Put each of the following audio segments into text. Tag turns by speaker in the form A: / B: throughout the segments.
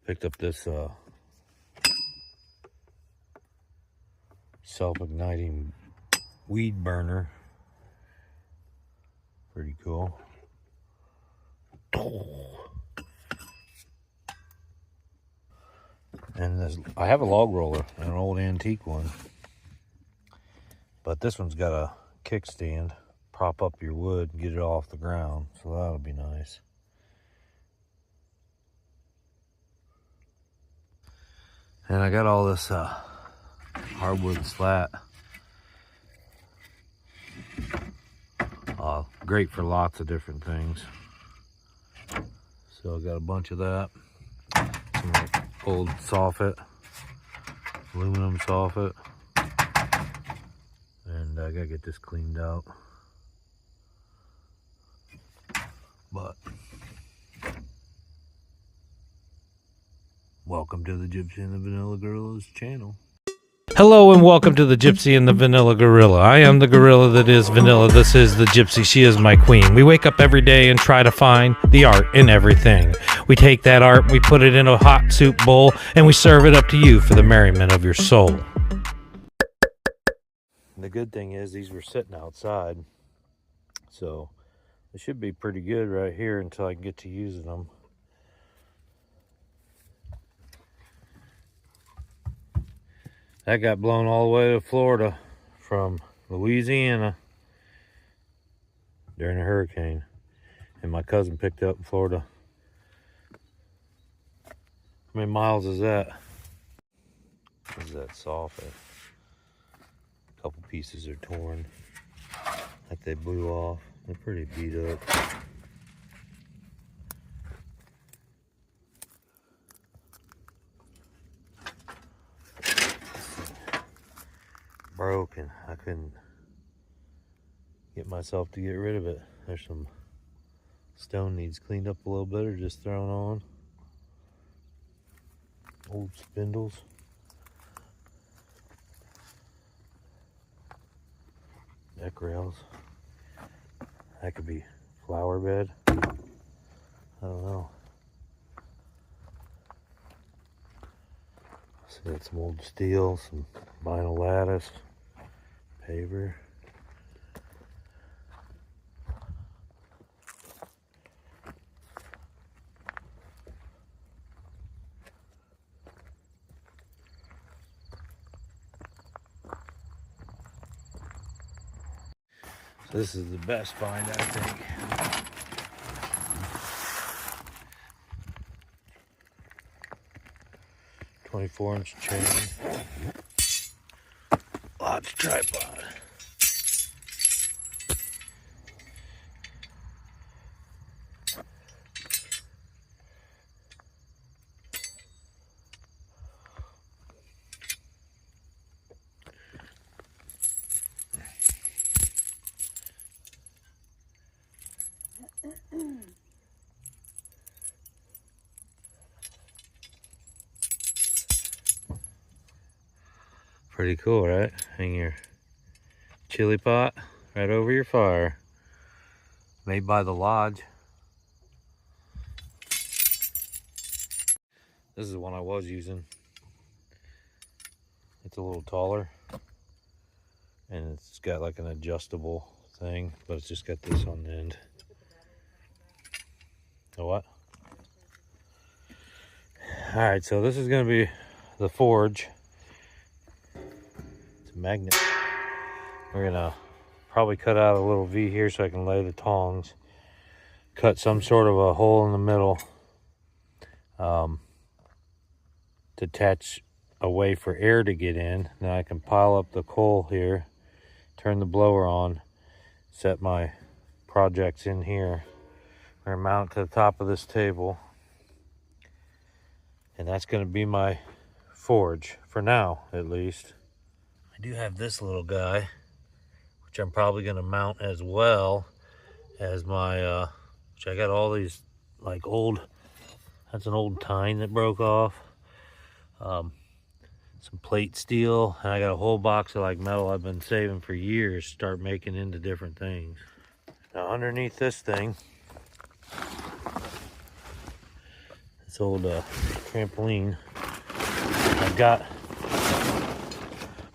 A: Picked up this self-igniting weed burner. Pretty cool. And this, I have a log roller, an old antique one, but this one's got a kickstand. Prop up your wood and get it off the ground, so that'll be nice. And I got all this hardwood slat. Great for lots of different things. So I got a bunch of that. Some old soffit, aluminum soffit. And I gotta get this cleaned out. But welcome to the Gypsy and the Vanilla Gorillas channel.
B: Hello and welcome to the Gypsy and the Vanilla Gorilla. I am the gorilla that is vanilla. This is the Gypsy. She is my queen. We wake up every day and try to find the art in everything. We take that art, we put it in a hot soup bowl, and we serve it up to you for the merriment of your soul.
A: The good thing is these were sitting outside, so they should be pretty good right here until I can get to using them. That got blown all the way to Florida from Louisiana during a hurricane. And my cousin picked it up in Florida. How many miles is that? What is that soffit? A couple pieces are torn. Like they blew off. They're pretty beat up. Broken. I couldn't get myself to get rid of it. There's some stone needs cleaned up a little bit or just thrown on. Old spindles. Deck rails. That could be flower bed. I don't know. So got some old steel, some vinyl lattice, paver. So this is the best find, I think. 24-inch chain. Lots of tripod. Pretty cool, right? Hang your chili pot right over your fire. Made by the lodge. This is the one I was using. It's a little taller. And it's got like an adjustable thing, but it's just got this on the end. A what? Alright, so this is going to be the forge. It's a magnet. We're going to probably cut out a little V here so I can lay the tongs. Cut some sort of a hole in the middle to attach a way for air to get in. Then I can pile up the coal here, turn the blower on, set my projects in here. We're going to mount to the top of this table. And that's going to be my forge, for now at least. I do have this little guy, which I'm probably going to mount as well as my, which I got all these like old, that's an old tine that broke off. Some plate steel, and I got a whole box of like metal I've been saving for years to start making into different things. Now underneath this thing, this old trampoline. I've got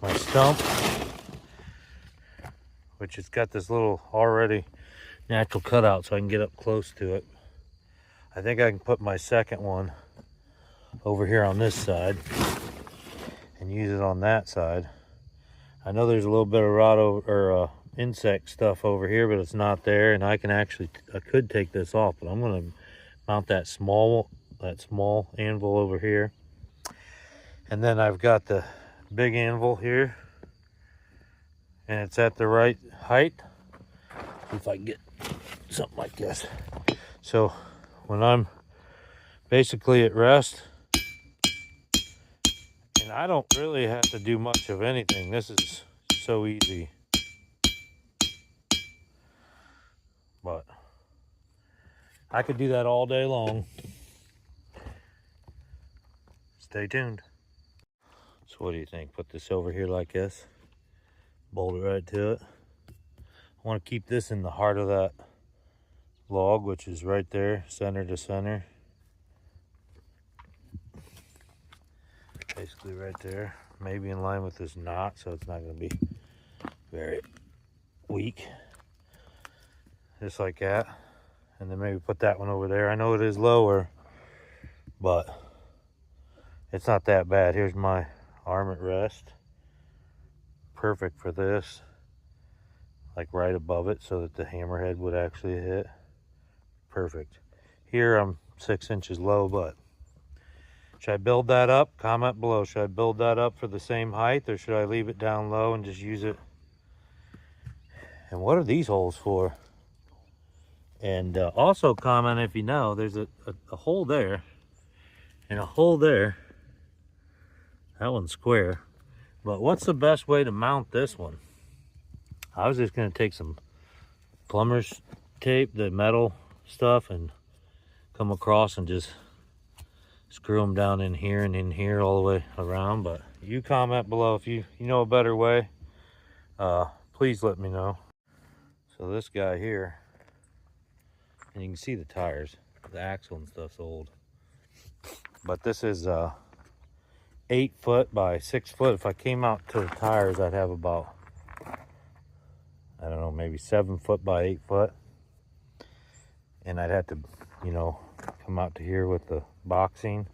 A: my stump, which has got this little already natural cutout so I can get up close to it. I think I can put my second one over here on this side and use it on that side. I know there's a little bit of insect stuff over here, but it's not there, and I could take this off, but I'm gonna mount that small anvil over here. And then I've got the big anvil here, and it's at the right height. See if I can get something like this. So when I'm basically at rest, and I don't really have to do much of anything. This is so easy. But I could do that all day long. Stay tuned. So what do you think? Put this over here like this. Bolt it right to it. I want to keep this in the heart of that log, which is right there, center to center. Basically right there. Maybe in line with this knot, so it's not going to be very weak. Just like that. And then maybe put that one over there. I know it is lower, but it's not that bad. Here's my arm at rest. Perfect for this. Like right above it so that the hammerhead would actually hit. Perfect. Here I'm 6 inches low, but should I build that up? Comment below. Should I build that up for the same height, or should I leave it down low and just use it? And what are these holes for? And also comment if you know, there's a hole there and a hole there. That one's square. But what's the best way to mount this one? I was just going to take some plumber's tape, the metal stuff, and come across and just screw them down in here and in here all the way around. But you comment below if you know a better way. Please let me know. So this guy here, and you can see the tires, the axle and stuff's old, but this is 8 foot by 6 foot. If I came out to the tires, I'd have about, I don't know, maybe 7 foot by 8 foot, and I'd have to, come out to here with the boxing,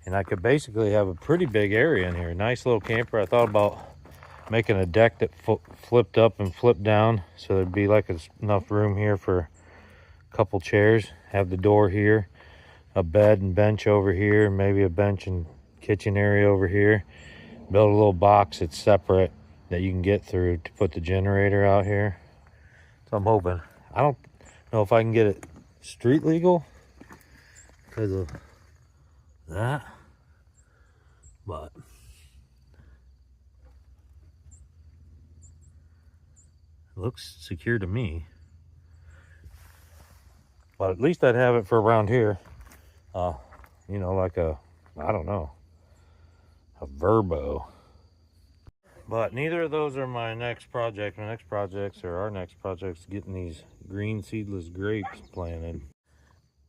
A: and I could basically have a pretty big area in here. Nice little camper. I thought about making a deck that flipped up and flipped down, so there'd be like enough room here for a couple chairs. Have the door here, a bed and bench over here, maybe a bench and kitchen area over here. Build a little box that's separate that you can get through to put the generator out here. So I'm hoping. I don't know if I can get it street legal because of that, but it looks secure to me. But at least I'd have it for around here. Like I don't know, a Verbo. But neither of those are my next project. My next projects, or our next project's getting these green seedless grapes planted.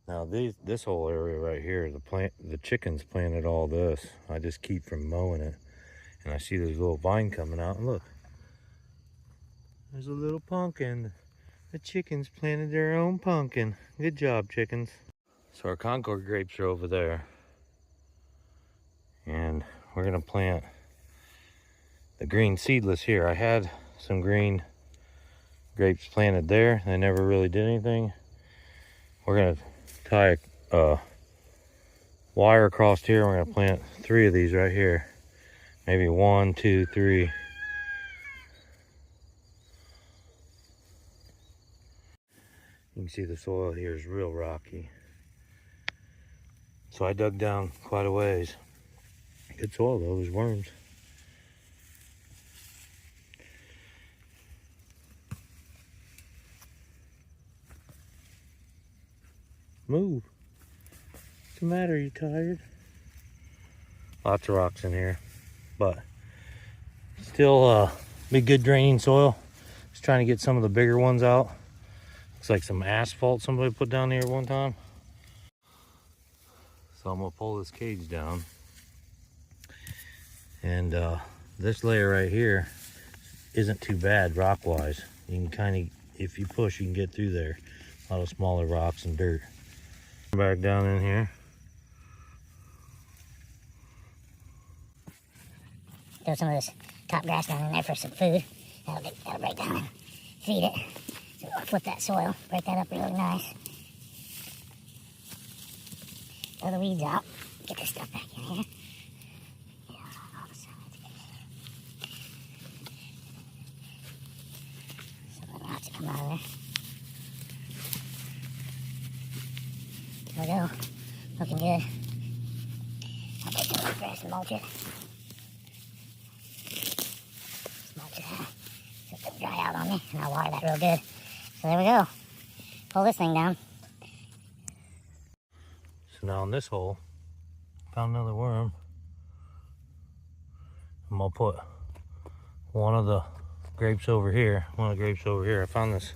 A: Now this whole area right here, the chickens planted all this. I just keep from mowing it. And I see this little vine coming out, and look. There's a little pumpkin. The chickens planted their own pumpkin. Good job, chickens. So our Concord grapes are over there. And we're gonna plant the green seedless here. I had some green grapes planted there. They never really did anything. We're gonna tie a wire across here. We're gonna plant 3 of these right here. Maybe 1, 2, 3. You can see the soil here is real rocky. So I dug down quite a ways. Good soil though, there's worms. Move. What's the matter? You tired? Lots of rocks in here, but still be good draining soil. Just trying to get some of the bigger ones out. Looks like some asphalt somebody put down here one time. So I'm gonna pull this cage down. And this layer right here isn't too bad rock-wise. You can kind of, if you push, you can get through there. A lot of smaller rocks and dirt. Back down in here.
C: Throw some of this top grass down in there for some food. That'll break down and feed it. So I'll flip that soil, break that up really nice. Throw the weeds out. Get this stuff back in here. Yeah, all the sides. Some of the rocks that come out of there. There we go. Looking good. I'll take some of the grass and mulch it. Mulch it out. So it doesn't dry out on me. And I'll water that real good. So there we go. Pull this thing down.
A: So now in this hole, found another worm. I'm gonna put one of the grapes over here. I found this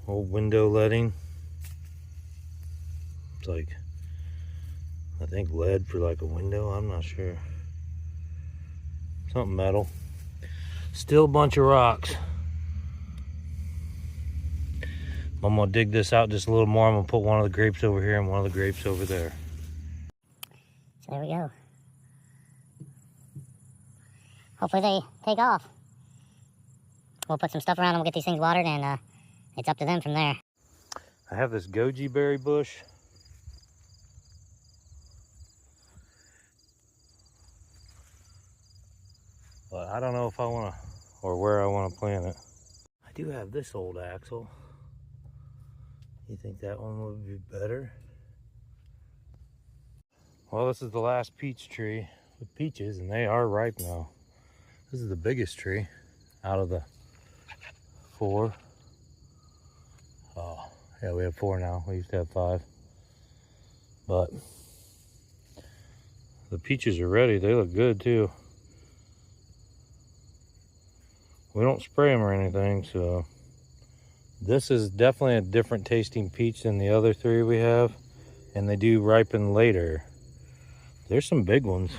A: old window letting. It's like, I think lead for like a window, I'm not sure. Something metal. Still a bunch of rocks. I'm gonna dig this out just a little more. I'm gonna put one of the grapes over here and one of the grapes over there.
C: So there we go. Hopefully they take off. We'll put some stuff around them, we'll get these things watered, and it's up to them from there.
A: I have this goji berry bush. But I don't know if I wanna, or where I wanna plant it. I do have this old axle. You think that one would be better? Well, this is the last peach tree with peaches, and they are ripe now. This is the biggest tree out of the 4. Oh, yeah, we have 4 now. We used to have 5. But the peaches are ready. They look good too. We don't spray them or anything, so this is definitely a different tasting peach than the other 3 we have, and they do ripen later. There's some big ones.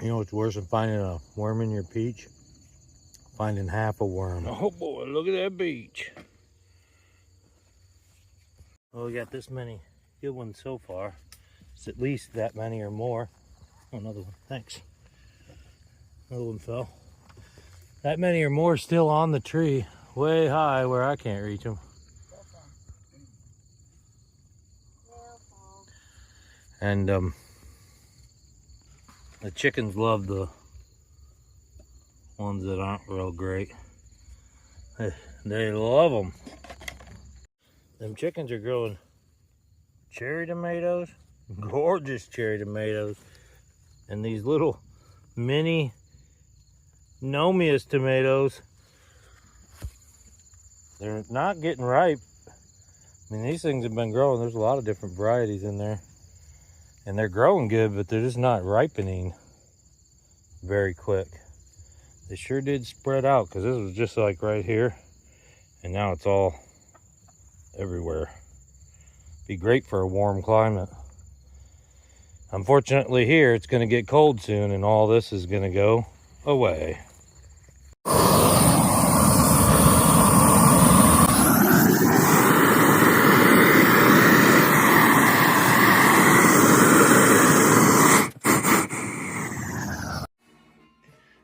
A: You know what's worse than finding a worm in your peach? Finding half a worm. Oh boy, look at that beach. Well, we got this many good ones so far. It's at least that many or more. Oh, another one, thanks. Another one fell. That many or more still on the tree, way high where I can't reach them. And the chickens love the ones that aren't real great. They love them. Them chickens are growing cherry tomatoes, gorgeous cherry tomatoes, and these little mini Nomias tomatoes. They're not getting ripe. I mean, these things have been growing. There's a lot of different varieties in there. And they're growing good, but they're just not ripening very quick. They sure did spread out, because this was just like right here. And now it's all everywhere. Be great for a warm climate. Unfortunately here, it's going to get cold soon, and all this is going to go away.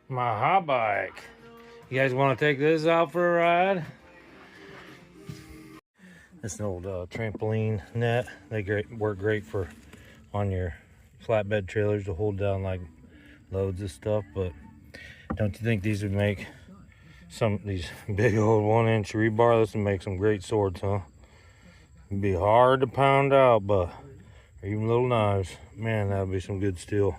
A: My hot bike. You guys want to take this out for a ride? It's an old trampoline net. They work great for on your flatbed trailers to hold down like loads of stuff. But don't you think these would make these big old 1-inch rebar? This would make some great swords, huh? It'd be hard to pound out, but or even little knives. Man, that would be some good steel.